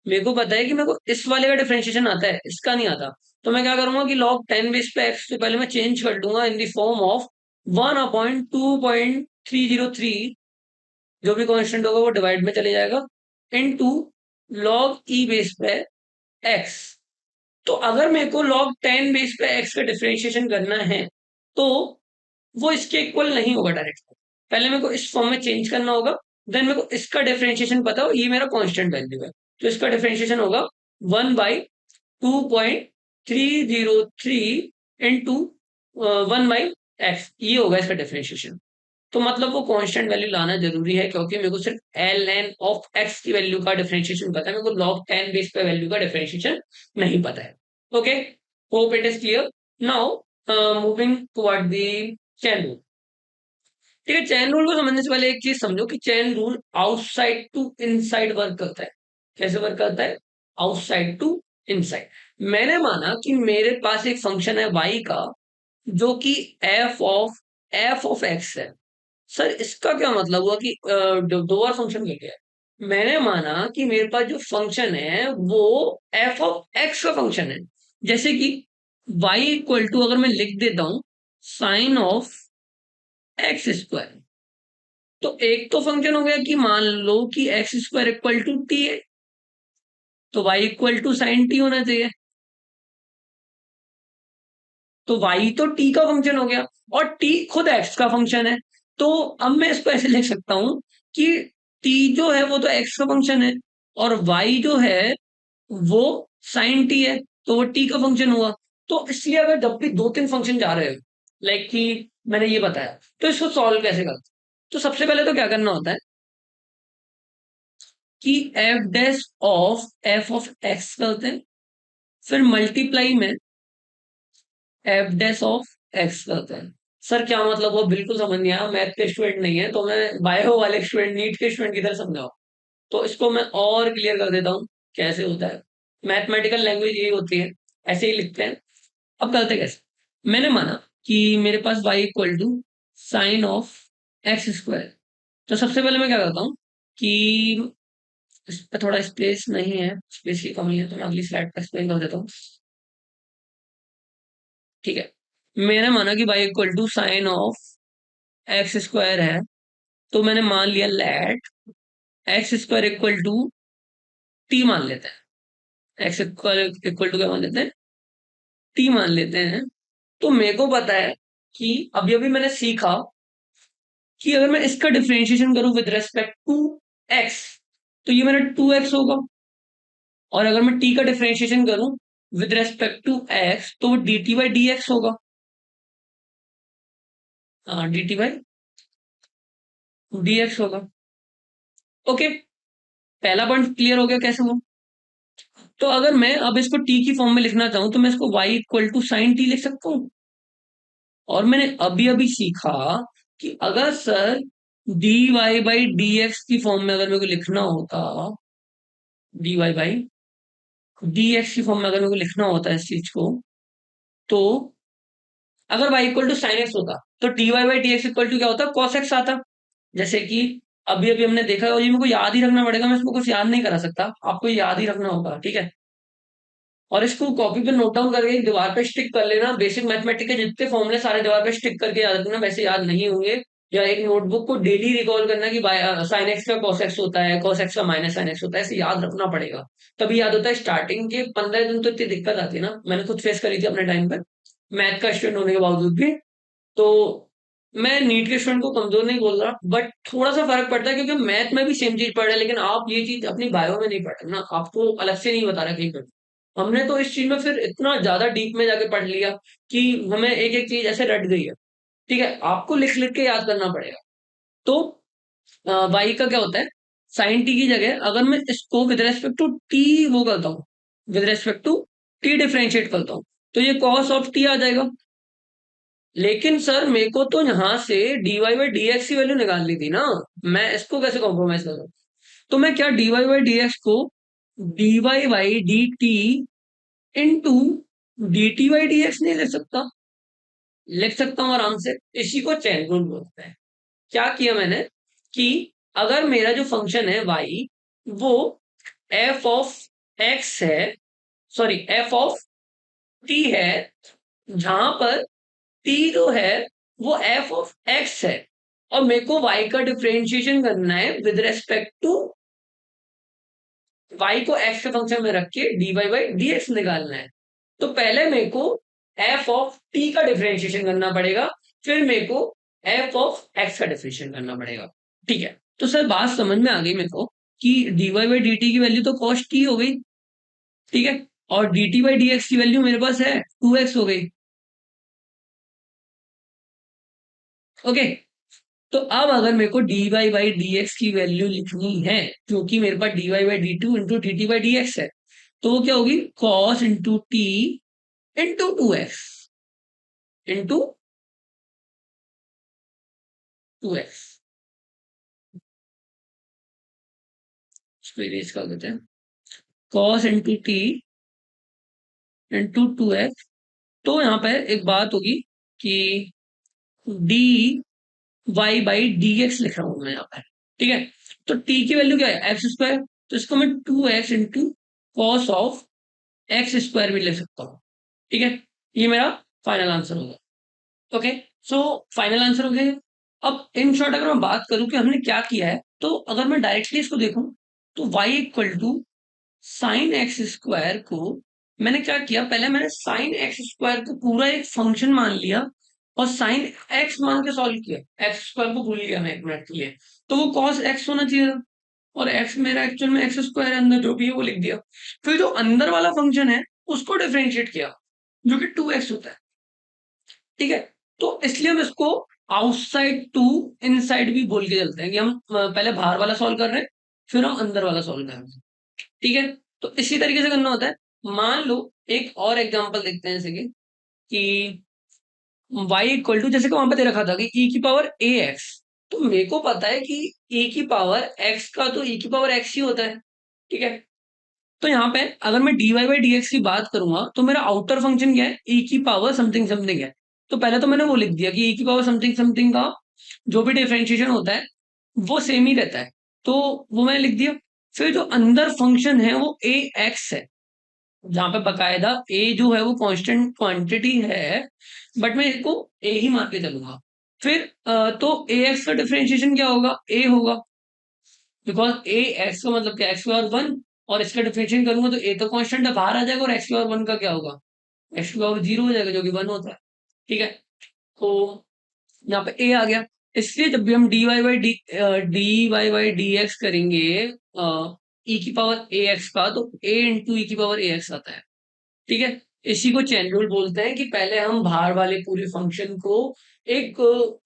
मेरे को पता है कि मेरे को इस वाले का डिफरेंशिएशन आता है, इसका नहीं आता। तो मैं क्या करूंगा कि log 10 बेस पे x से पहले मैं चेंज कर दूंगा इन द फॉर्म ऑफ 1/2.303, जो भी कांस्टेंट होगा वो डिवाइड में चले जाएगा, इनटू log ई बेस पे x। तो अगर मेरे को log 10 बेस पे x का डिफरेंशिएशन करना है तो वो इसके इक्वल नहीं होगा डायरेक्ट। पहले मेरे को इस फॉर्म में चेंज करना होगा, देन मेरे को इसका डिफरेंशिएशन पता हो, ये मेरा कांस्टेंट वैल्यू है, तो इसका डिफरेंशिएशन होगा 1/2.303 इंटू 1/x, ये होगा इसका डिफरेंशिएशन। तो मतलब वो कांस्टेंट वैल्यू लाना जरूरी है, क्योंकि मेरे को सिर्फ एल एन ऑफ एक्स की वैल्यू का डिफरेंशिएशन पता है, मेरे को log 10 बेस पे वैल्यू का डिफरेंशिएशन नहीं पता है। Okay, hope it is clear. Now moving toward the chain rule. ठीक है, चैन रूल को समझने से पहले एक चीज समझो कि chain rule outside to inside work करता है। कैसे वर्क करता है? Outside to inside. मैंने माना कि मेरे पास एक फंक्शन है y का, जो कि एफ ऑफ एक्स है। सर इसका क्या मतलब हुआ कि दो बार फंक्शन मिल गया? मैंने माना कि मेरे पास जो फंक्शन है वो एफ ऑफ एक्स का फंक्शन है। जैसे कि y इक्वल टू, अगर मैं लिख देता हूं, साइन ऑफ एक्स स्क्वायर। तो एक तो फंक्शन हो गया कि मान लो कि x square equal to t है, तो y equal to sine t होना चाहिए। तो y तो t का फंक्शन हो गया, और t खुद x का फंक्शन है। तो अब मैं इसको ऐसे लिख सकता हूं कि t जो है वो तो x का फंक्शन है, और y जो है वो साइन t है, तो वो t का फंक्शन हुआ। तो इसलिए अगर जब भी दो तीन फंक्शन जा रहे हो, लाइक कि मैंने ये बताया, तो इसको सॉल्व कैसे करते? तो सबसे पहले तो क्या करना होता है कि F dash of F of x करते हैं, फिर मल्टीप्लाई में एफ डैश ऑफ एक्स करते हैं। सर क्या मतलब वो बिल्कुल समझ नहीं आया, मैथ के स्टूडेंट नहीं है तो मैं बायो वाले स्टूडेंट, नीट के स्टूडेंट की तरह समझाओ। तो इसको मैं और क्लियर कर देता हूँ कैसे होता है। मैथमेटिकल लैंग्वेज यही होती है, ऐसे ही लिखते हैं। अब करते कैसे? मैंने माना कि मेरे पास y equal to sine of x square. तो सबसे पहले मैं क्या करता हूँ कि इस पे थोड़ा स्पेस नहीं है, स्पेस की कमी है, तो मैं अगली स्लाइड पर एक्सप्लेन कर देता हूँ। ठीक है। मैंने माना कि y equal to sine of x square है, तो मैंने मान लिया let x square equal to t मान लेते हैं। एक्स इक्वल इक्वल टू क्या मान लेते हैं? टी मान लेते हैं। तो मेरे को पता है कि अभी अभी मैंने सीखा कि अगर मैं इसका डिफरेंशिएशन करूं विद रेस्पेक्ट टू एक्स, तो ये मेरा 2x होगा। और अगर मैं t का डिफरेंशिएशन करूं विद रेस्पेक्ट टू एक्स, तो वो d t by D x होगा। D t by D x होगा। ओके, पहला पॉइंट क्लियर हो गया कैसे वो। तो अगर मैं अब इसको t की फॉर्म में लिखना चाहूं, तो मैं इसको y equal to sine t लिख सकता हूं। और मैंने अभी अभी सीखा कि अगर sir d Y by D x की फॉर्म में अगर मेरे को लिखना होता, d Y by D x की फॉर्म में अगर मेरे को लिखना होता इस चीज को, तो अगर y equal to sine x होता तो d Y by D x equal to क्या होता, कॉस एक्स आता। जैसे कि अभी अभी हमने देखा, और ये मेरे को याद ही रखना पड़ेगा, मैं इसको कुछ याद नहीं करा सकता, आपको याद ही रखना होगा, ठीक है। और इसको कॉपी पे नोट डाउन करके दीवार पे स्टिक कर लेना। बेसिक मैथमेटिक्स के जितने फॉर्मूले सारे दीवार पे स्टिक करके याद रखना, वैसे याद नहीं होंगे। या एक नोटबुक को डेली रिकॉल करना कि साइन एक्स का कॉस एक्स होता है, कॉस एक्स का माइनस साइन एक्स होता है, ऐसे याद रखना पड़ेगा। तभी याद होता है। स्टार्टिंग के 15 दिन तो इतनी दिक्कत आती है ना, मैंने खुद फेस करी थी अपने टाइम पे, मैथ का स्टूडेंट होने के बावजूद भी। तो मैं नीट के स्टूडेंट को कमजोर नहीं बोल रहा, बट थोड़ा सा फर्क पड़ता है, क्योंकि मैथ में भी सेम चीज पढ़ रहे हैं, लेकिन आप ये चीज अपनी बायो में नहीं पढ़ रहे ना, आपको अलग से नहीं बता रहा कहीं पर। हमने तो इस चीज में फिर इतना ज्यादा डीप में जाके पढ़ लिया कि हमें एक एक चीज ऐसे रट गई है। ठीक है, आपको लिख लिख के याद करना पड़ेगा। तो वाई का क्या होता है, साइन टी की जगह अगर मैं इसको विद रेस्पेक्ट टू टी वो करता हूँ, with respect to t differentiate करता हूँ, तो ये कॉस ऑफ टी आ जाएगा। लेकिन सर मेरे को तो यहाँ से d Y by D x की वैल्यू निकालनी थी ना, मैं इसको कैसे कॉम्प्रोमाइज करूँ? तो मैं क्या d Y by D x को D Y by d t into d t by D x नहीं लिख सकता? लिख सकता हूँ आराम से। इसी को चैन रूल बोलते हैं। क्या किया मैंने कि अगर मेरा जो फंक्शन है वाई, वो एफ ऑफ एक्स है, सॉरी एफ ऑफ टी है, जहां पर टी जो है वो एफ ऑफ एक्स है, और मेरे को वाई का डिफरेंशिएशन करना है विद रेस्पेक्ट टू वाई को एक्स के फंक्शन में रख के d Y by D x निकालना है। तो पहले मेरे को एफ ऑफ टी का डिफरेंशिएशन करना पड़ेगा, फिर मेरे को एफ ऑफ एक्स का डिफरेंशिएशन करना पड़ेगा। ठीक है, तो सर बात समझ में आ गई मेरे को कि D Y by d t की वैल्यू तो कॉस टी हो गई, ठीक है, और d t by D x की वैल्यू मेरे पास है 2x हो गई। ओके, तो अब अगर मेरे को D Y by D x की वैल्यू लिखनी है, क्योंकि मेरे पास d Y by d two into d t by D x है, तो वो क्या होगी, cos into t into 2x into 2x। इसको इरेज कर देते हैं, cos into t into 2x। तो यहाँ पे एक बात होगी कि D Y by D x लिख रहा हूं मैं यहाँ पर, ठीक है। तो टी की वैल्यू क्या है, एक्स स्क्वायर, तो इसको मैं 2x into cos of x square भी लिख सकता हूँ, ठीक है। ये मेरा फाइनल आंसर होगा। ओके, सो फाइनल आंसर हो गया। अब इन शॉर्ट अगर मैं बात करूं कि हमने क्या किया है, तो अगर मैं डायरेक्टली इसको देखूं, तो y equal to sine x square को मैंने क्या किया, पहले मैंने साइन एक्स स्क्वायर को पूरा एक फंक्शन मान लिया और साइन एक्स मान के सॉल्व किया, एक्स स्क्वायर को भूल लिया मैं एक मिनट के लिए, तो वो कॉस एक्स होना चाहिए था, और एक्स मेरा एक्चुअल में एक्स स्क्वायर है, अंदर जो भी है वो लिख दिया। फिर जो अंदर वाला फंक्शन है उसको डिफरेंशिएट किया, जो कि 2x होता है, ठीक है। तो इसलिए हम इसको आउटसाइड टू इनसाइड भी बोल के चलते हैं कि हम पहले बाहर वाला सॉल्व कर रहे हैं, फिर हम अंदर वाला सॉल्व कर रहे हैं, ठीक है। तो इसी तरीके से करना होता है। मान लो एक और एग्जांपल देखते हैं, जैसे कि y इक्वल टू, जैसे कि वहां पे दे रखा था कि e की पावर ए एक्स, तो मेरे को पता है कि e की पावर x का तो e की पावर x ही होता है, ठीक है। तो यहाँ पे अगर मैं dy बाई डी एक्स की बात करूंगा, तो मेरा आउटर फंक्शन क्या है, e की पावर समथिंग समथिंग है। तो पहले तो मैंने वो लिख दिया कि e की पावर समथिंग समथिंग का जो भी डिफरेंशिएशन होता है वो सेम ही रहता है, तो वो मैंने लिख दिया। फिर जो अंदर फंक्शन है वो ए एक्स है, जहां पे बकायदा ए जो है वो कांस्टेंट क्वांटिटी है, बट मैं इसको ए ही मान के चलूंगा। फिर तो ए एक्स का डिफरेंशिएशन क्या होगा, ए होगा, बिकॉज ए एक्स का मतलब क्या, एक्स की पावर 1, और इसका डिफरेंशिएशन करूंगा तो ए तो कांस्टेंट है, बाहर आ जाएगा, और एक्स की पावर 1 का क्या होगा, एक्स की पावर 0 हो जाएगा, जो कि 1 होता है, ठीक है। तो यहाँ पे ए आ गया। इसलिए जब भी हम d Y by D x करेंगे ई की पावर ए एक्स का, तो ए इंटू ई की पावर ए एक्स आता है, ठीक है। इसी को चेन रूल बोलते हैं कि पहले हम बाहर वाले पूरे फंक्शन को एक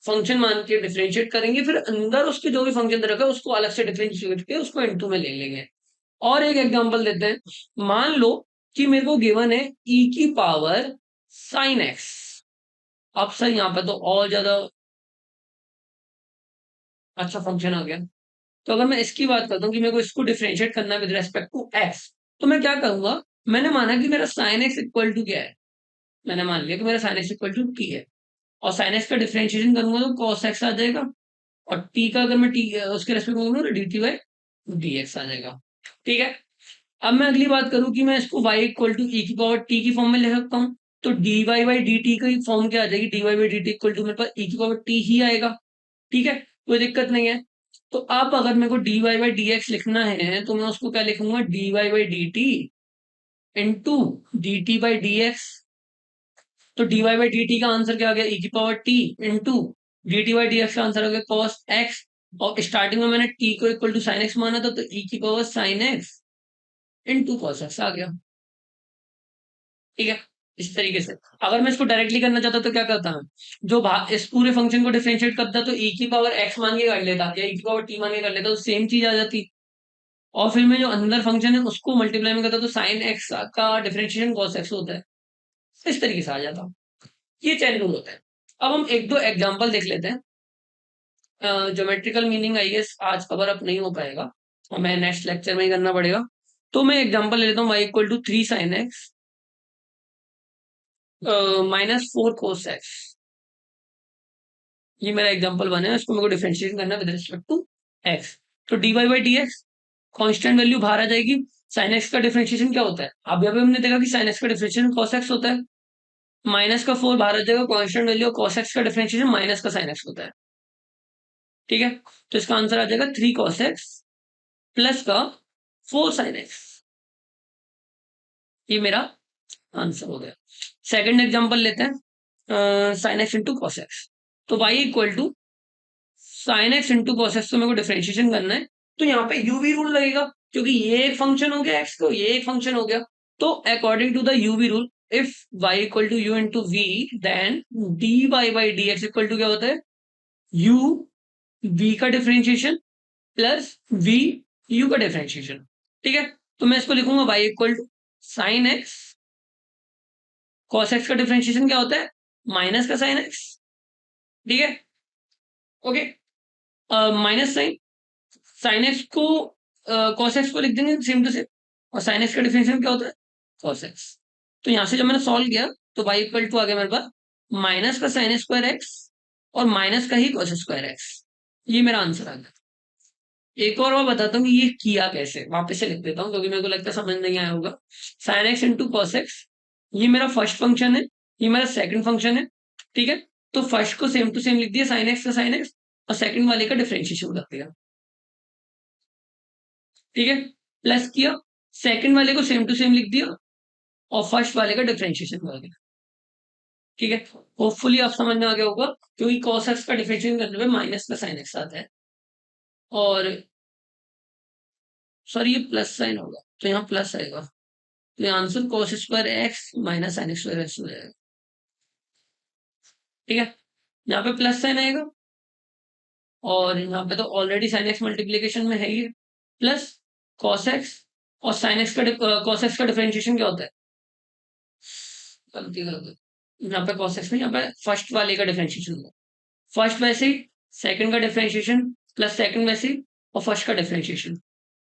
फंक्शन मान के डिफरेंशिएट करेंगे, फिर अंदर उसके जो भी फंक्शन रखा है उसको अलग से डिफरेंशिएट करके उसको इनटू में ले लेंगे। और एक एग्जांपल देते हैं। मान लो कि मेरे को गिवन है e की पावर साइन एक्स। अब सर यहाँ पे तो और ज्यादा अच्छा फंक्शन आ गया। तो अगर मैं इसकी बात करता हूँ कि मेरे को इसको डिफरेंशिएट करना है विद रेस्पेक्ट टू एक्स, तो मैं क्या करूंगा, मैंने माना कि मेरा साइन एक्स इक्वल टू क्या है, मैंने मान लिया कि मेरा sine x equal to t है, और साइन एक्स का डिफरेंशिएशन करूंगा तो कॉस एक्स आ जाएगा, और टी का अगर मैं टी उसके रेस्पेक्ट में करूंगा तो d t by D x आ जाएगा। ठीक है। अब मैं अगली बात करूं कि मैं इसको y इक्वल टू ई की पावर टी की फॉर्म में लिख सकता हूँ, तो d Y by d t की फॉर्म क्या आ जाएगी, d Y by d t equal to मेरे पास ई की पावर टी ही आएगा। ठीक है, कोई दिक्कत नहीं है। तो अब अगर मेरे को D Y by D x लिखना है तो मैं उसको क्या लिखूंगा, d Y by d t into d t by D x. तो d Y by d t का आंसर क्या आ गया, ई की power t into d t by D x का आंसर आ गया कॉस एक्स, और स्टार्टिंग में मैंने टी को इक्वल टू साइन एक्स माना था, तो ई की power sine x into cos x आ गया। ठीक है, इस तरीके से। अगर मैं इसको डायरेक्टली करना चाहता तो क्या करता मैं, जो इस पूरे फंक्शन को डिफरेंशिएट करता तो ई की पावर एक्स मान के कर लेता या ई की पावर टी मान के कर लेता, तो सेम चीज आ जाती। और फिर मैं जो अंदर फंक्शन है उसको मल्टीप्लाई में करता तो साइन एक्स का डिफरेंशिएशन cos एक्स होता है, इस तरीके से आ जाता। ये चैन रूल होता है। अब हम एक दो एग्जांपल देख लेते हैं। ज्योमेट्रिकल मीनिंग आई गेस आज कवर अप नहीं हो पाएगा, हमें नेक्स्ट लेक्चर में ही करना पड़ेगा। तो मैं एग्जांपल ले लेता हूँ, y equal to 3 sine x minus 4 cos x. ये मेरा एग्जांपल बना है, इसको मेरे को डिफरेंशिएट करना है विद रिस्पेक्ट टू एक्स। तो d Y by D x constant value बाहर आ जाएगी। साइन एक्स का डिफरेंशिएशन क्या होता है, अभी अभी हमने देखा कि साइन एक्स का डिफरेंशिएशन कॉस एक्स होता है। माइनस का 4 बाहर आ जाएगा, कॉन्स्टेंट वैल्यू कॉस एक्स का डिफरेंशिएशन माइनस का साइन एक्स होता है। ठीक है, तो इसका आंसर आ जाएगा 3 कॉस एक्स प्लस का 4 साइन एक्स। ये मेरा आंसर हो गया। सेकंड एग्जांपल लेते हैं, sine x into cos x. तो y equal to sine x into cos x को मेरे को डिफरेंशिएशन करना है, तो यहाँ पे यूवी रूल लगेगा, क्योंकि ये एक फंक्शन हो गया एक्स को, ये एक फंक्शन हो गया। तो according to the u v rule, if y equal to u into v, then d Y by D x equal to क्या होता है, यू v का डिफरेंशिएशन प्लस v u का डिफरेंशिएशन। ठीक है, तो मैं इसको लिखूंगा y equal to sine x, cos x का डिफरेंशिएशन क्या होता है, माइनस का साइन एक्स। ठीक है, okay, minus sine, sine x को कॉस एक्स को लिख देंगे सेम टू सेम, और साइन एक्स का डिफरेंशियल क्या होता है, कॉस एक्स। तो यहां से जब मैंने सॉल्व किया तो y इक्वल टू आ गया मेरे पास माइनस का साइन स्क्वायर एक्स और माइनस का ही कॉस स्क्वायर एक्स। ये मेरा आंसर आ गया। एक और मैं बताता हूँ कि ये किया कैसे, वापस से लिख देता हूँ क्योंकि मेरे को लगता है समझ नहीं आया होगा। Sign x into cos x, ये मेरा फर्स्ट फंक्शन है, ये मेरा सेकंड फंक्शन है। ठीक है, तो फर्स्ट को सेम टू सेम लिख दिया साइन एक्स का साइन एक्स, और सेकंड वाले का डिफरेंशिएशन कर दिया। ठीक है, प्लस किया, सेकंड वाले को सेम टू सेम लिख दिया, और फर्स्ट वाले का डिफरेंशिएशन कर दिया। ठीक है, होपफुली आप समझ में आ गया होगा, क्योंकि cos x का डिफरेंशिएशन करने में माइनस का साइन एक्स आता है, और सॉरी ये प्लस साइन होगा तो यहाँ प्लस आएगा, तो यहाँ answer cos square x minus sine square x हो जाएगा। ठीक है, यहाँ पे प्लस साइन आएगा, और यहाँ पे तो ऑलरेडी साइन एक्स मल्टीप्लीकेशन में है ही, प्लस cos x, और साइन एक्स का cos x का डिफरेंशिएशन क्या होता है, गलती कर दो, यहाँ पे cos x में, यहाँ पे फर्स्ट वाले का डिफरेंशिएशन होगा, फर्स्ट वैसे ही, सेकंड का डिफरेंशिएशन प्लस सेकंड वैसे ही, और फर्स्ट का डिफरेंशिएशन।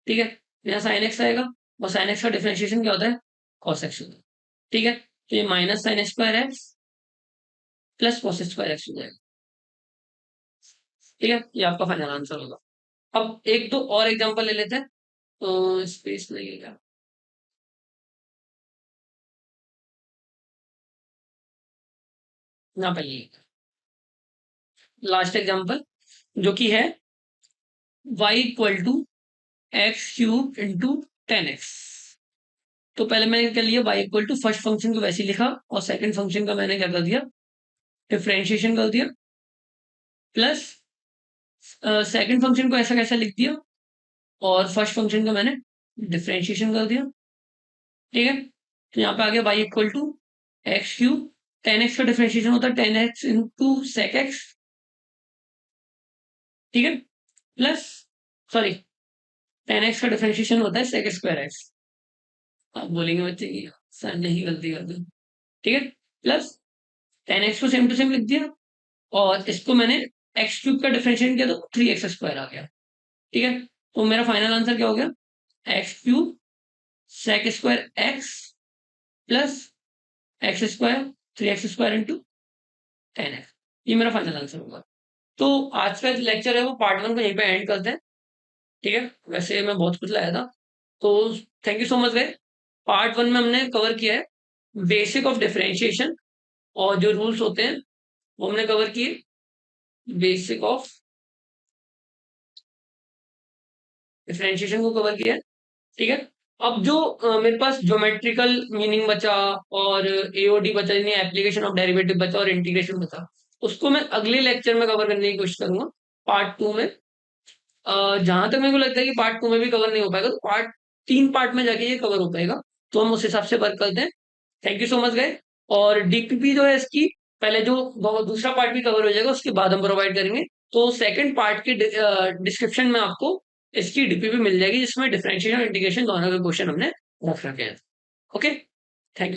ठीक है, यहाँ साइन एक्स आएगा, और साइन एक्स का डिफरेंशिएशन क्या होता है, cos x होता है। ठीक है, तो ये minus sine square x plus cos square x हो जाएगा। ठीक है, ये आपका फाइनल आंसर होगा। अब एक दो और एग्जांपल ले लेते हैं, तो स्पेस नहीं है क्या, यहाँ पे ये लास्ट एग्जांपल जो कि है y equal to x cube into 10x। तो पहले मैंने क्या लिया, y equal to first function को वैसे ही लिखा, और सेकंड फंक्शन का मैंने क्या कर दिया, डिफरेंशिएशन कर दिया, प्लस सेकंड फंक्शन को ऐसा कैसा लिख दिया, और फर्स्ट फंक्शन का मैंने डिफरेंशिएशन कर दिया। ठीक है, तो यहाँ पे आ गया y equal to x cube, 10x का डिफरेंशिएशन होता है 10x इंटू सेक एक्स। ठीक है, प्लस सॉरी 10x का डिफरेंशिएशन होता है सेक स्क्वायर एक्स। आप बोलेंगे बच्चे कि सर नहीं गलती कर दी। ठीक है, प्लस 10x को सेम टू सेम लिख दिया, और इसको मैंने एक्स क्यूब का डिफरेंशिएट किया तो 3x² आ गया। ठीक है, तो मेरा फाइनल आंसर क्या हो गया, x cube sec square x plus x square 3x² into 10x, ये मेरा फाइनल आंसर होगा। तो आज का जो लेक्चर है वो पार्ट 1 को यहीं पे एंड करते हैं। ठीक है, वैसे मैं बहुत कुछ लाया था, तो thank you so much guys. Part 1 में हमने कवर किया है बेसिक ऑफ डिफरेंशिएशन, और जो रूल्स होते हैं वो हमने कवर किए। बेसिक ऑफ डिफरेंशिएशन को कवर किया है। ठीक है, अब जो मेरे पास ज्योमेट्रिकल मीनिंग बचा और एओडी बचा, यानी एप्लीकेशन ऑफ डेरिवेटिव बचा और इंटीग्रेशन बचा, उसको मैं अगले लेक्चर में कवर करने की कोशिश करूंगा पार्ट 2 में। जहां तक मेरे को लगता है कि पार्ट 2 में भी कवर नहीं हो पाएगा, तो पार्ट 3 पार्ट में जाके ये कवर हो पाएगा, तो हम उस हिसाब से वर्क करते हैं। Thank you so much guys. और डीपीपी जो है इसकी, पहले जो दूसरा पार्ट भी कवर हो जाएगा उसके बाद हम प्रोवाइड करेंगे। तो सेकंड पार्ट के डिस्क्रिप्शन में आपको इसकी डीपीपी मिल जाएगी, जिसमें डिफरेंशिएशन और इंटीग्रेशन दोनों के क्वेश्चन हमने रख रखे हैं। Okay, thank you.